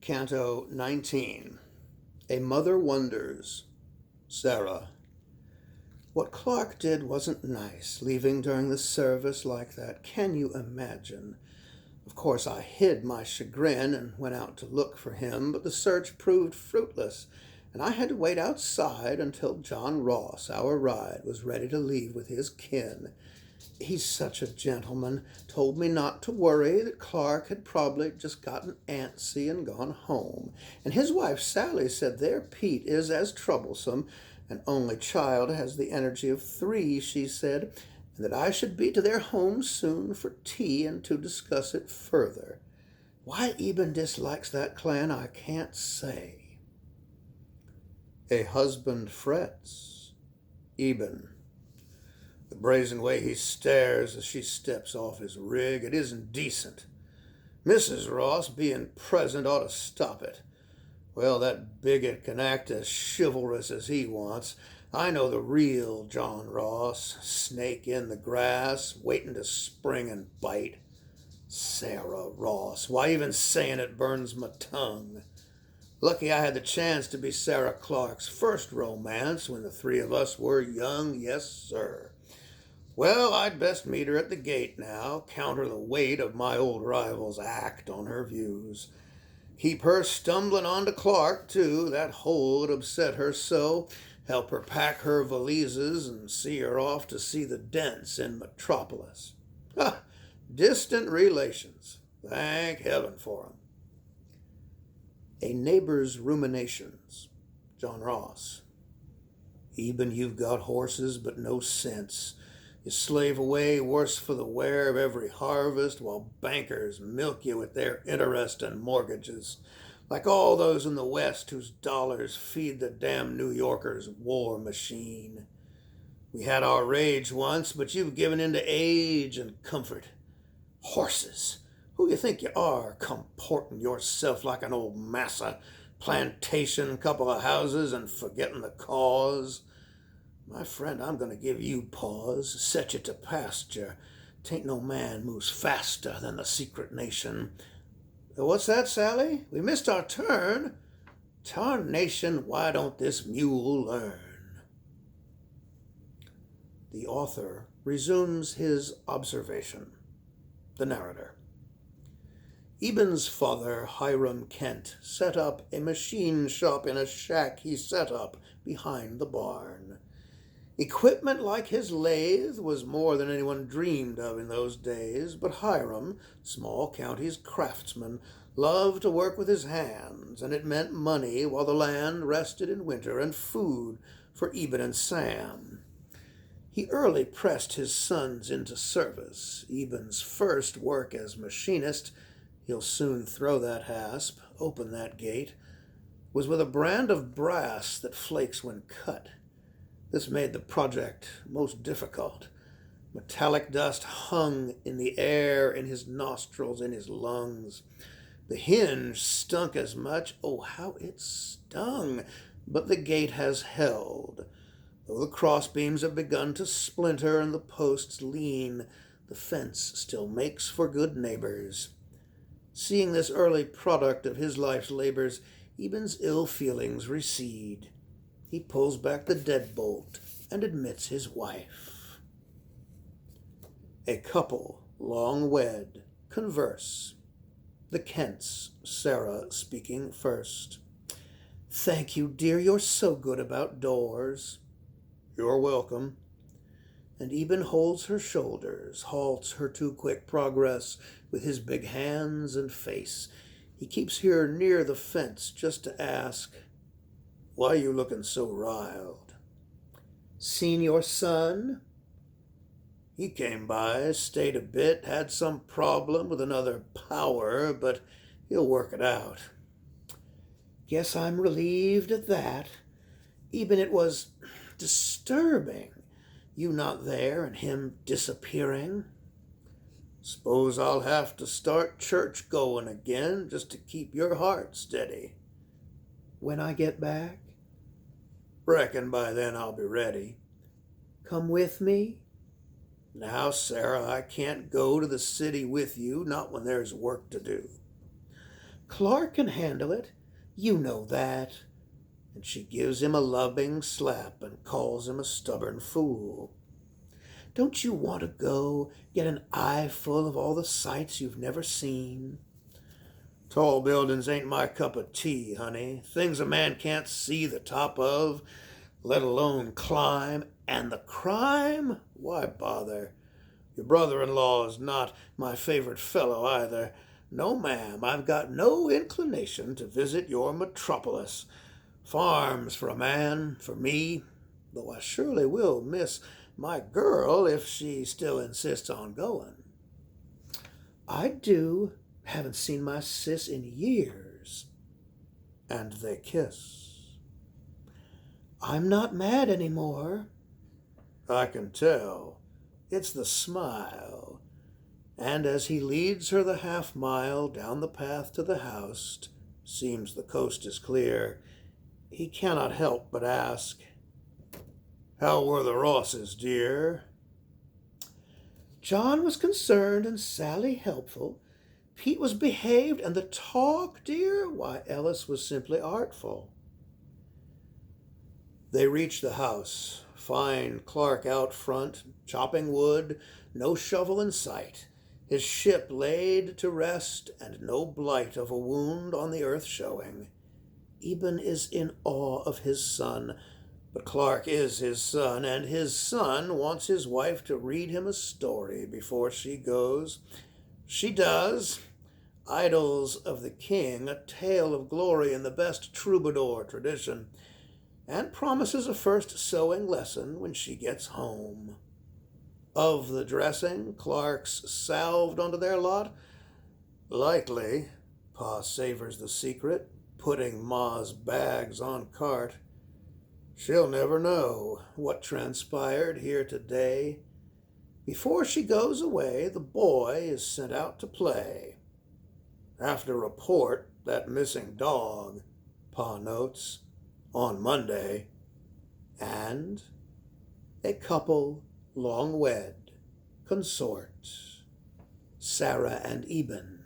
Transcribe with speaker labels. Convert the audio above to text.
Speaker 1: Canto 19. A Mother Wonders. Sarah. What Clark did wasn't nice, leaving during the service like that. Can you imagine? Of course, I hid my chagrin and went out to look for him, but the search proved fruitless, and I had to wait outside until John Ross, our ride, was ready to leave with his kin. He's such a gentleman, told me not to worry, that Clark had probably just gotten antsy and gone home. And his wife Sally said their Pete is as troublesome, an only child, has the energy of three, she said, and that I should be to their home soon for tea and to discuss it further. Why Eben dislikes that clan I can't say. A husband frets. Eben. The brazen way he stares as she steps off his rig, it isn't decent. Mrs. Ross, being present, ought to stop it. Well, that bigot can act as chivalrous as he wants. I know the real John Ross, snake in the grass, waiting to spring and bite. Sarah Ross, why even saying it burns my tongue. Lucky I had the chance to be Sarah Clark's first romance when the three of us were young, yes, sir. Well, I'd best meet her at the gate now, counter the weight of my old rival's act on her views. Keep her stumbling on to Clark, too, that hole would upset her so. Help her pack her valises and see her off to see the dents in Metropolis. Ha! Distant relations. Thank heaven for 'em. A Neighbor's Ruminations. John Ross. Eben, you've got horses, but no sense. You slave away worse for the wear of every harvest, while bankers milk you with their interest and mortgages, like all those in the West whose dollars feed the damn New Yorkers' war machine. We had our rage once, but you've given in to age and comfort. Horses! Who you think you are, comporting yourself like an old massa, plantation, couple of houses, and forgetting the cause? My friend, I'm going to give you pause, set you to pasture. 'Tain't no man moves faster than the secret nation. What's that, Sally? We missed our turn. Tarnation, why don't this mule learn? The author resumes his observation. The narrator. Eben's father, Hiram Kent, set up a machine shop in a shack he set up behind the barn. Equipment like his lathe was more than anyone dreamed of in those days, but Hiram, small county's craftsman, loved to work with his hands, and it meant money while the land rested in winter and food for Eben and Sam. He early pressed his sons into service. Eben's first work as machinist, he'll soon throw that hasp, open that gate, was with a brand of brass that flakes when cut. This made the project most difficult. Metallic dust hung in the air, in his nostrils, in his lungs. The hinge stunk as much. Oh, how it stung! But the gate has held. Though the crossbeams have begun to splinter and the posts lean, the fence still makes for good neighbors. Seeing this early product of his life's labors, Eben's ill feelings recede. He pulls back the deadbolt and admits his wife. A couple, long wed, converse. The Kents, Sarah speaking first. Thank you, dear, you're so good about doors. You're welcome. And Eben holds her shoulders, halts her too quick progress with his big hands and face. He keeps her near the fence just to ask, why you looking so riled? Seen your son? He came by, stayed a bit, had some problem with another power, but he'll work it out. Guess I'm relieved at that. Even it was disturbing, you not there and him disappearing. Suppose I'll have to start church going again just to keep your heart steady. When I get back? Reckon by then I'll be ready. Come with me? Now, Sarah, I can't go to the city with you, not when there's work to do. Clark can handle it. You know that. And she gives him a loving slap and calls him a stubborn fool. Don't you want to go get an eyeful of all the sights you've never seen? Tall buildings ain't my cup of tea, honey. Things a man can't see the top of, let alone climb. And the crime? Why bother? Your brother-in-law is not my favorite fellow either. No, ma'am, I've got no inclination to visit your metropolis. Farms for a man, for me, though I surely will miss my girl if she still insists on going. I do. Haven't seen my sis in years. And they kiss. I'm not mad anymore. I can tell. It's the smile. And as he leads her the half-mile down the path to the house, seems the coast is clear, he cannot help but ask, "How were the Rosses, dear?" John was concerned and Sally helpful. Pete was behaved, and the talk, dear, why, Ellis was simply artful. They reached the house, find Clark out front, chopping wood, no shovel in sight, his ship laid to rest, and no blight of a wound on the earth showing. Eben is in awe of his son, but Clark is his son, and his son wants his wife to read him a story before she goes. She does. Idylls of the King, a tale of glory in the best troubadour tradition, and promises a first sewing lesson when she gets home. Of the dressing Clark's salved onto their lot? Likely. Pa savors the secret, putting Ma's bags on cart. She'll never know what transpired here today. Before she goes away, the boy is sent out to play. After report, that missing dog, Pa notes, on Monday. And a couple long wed, consort, Sarah and Eben.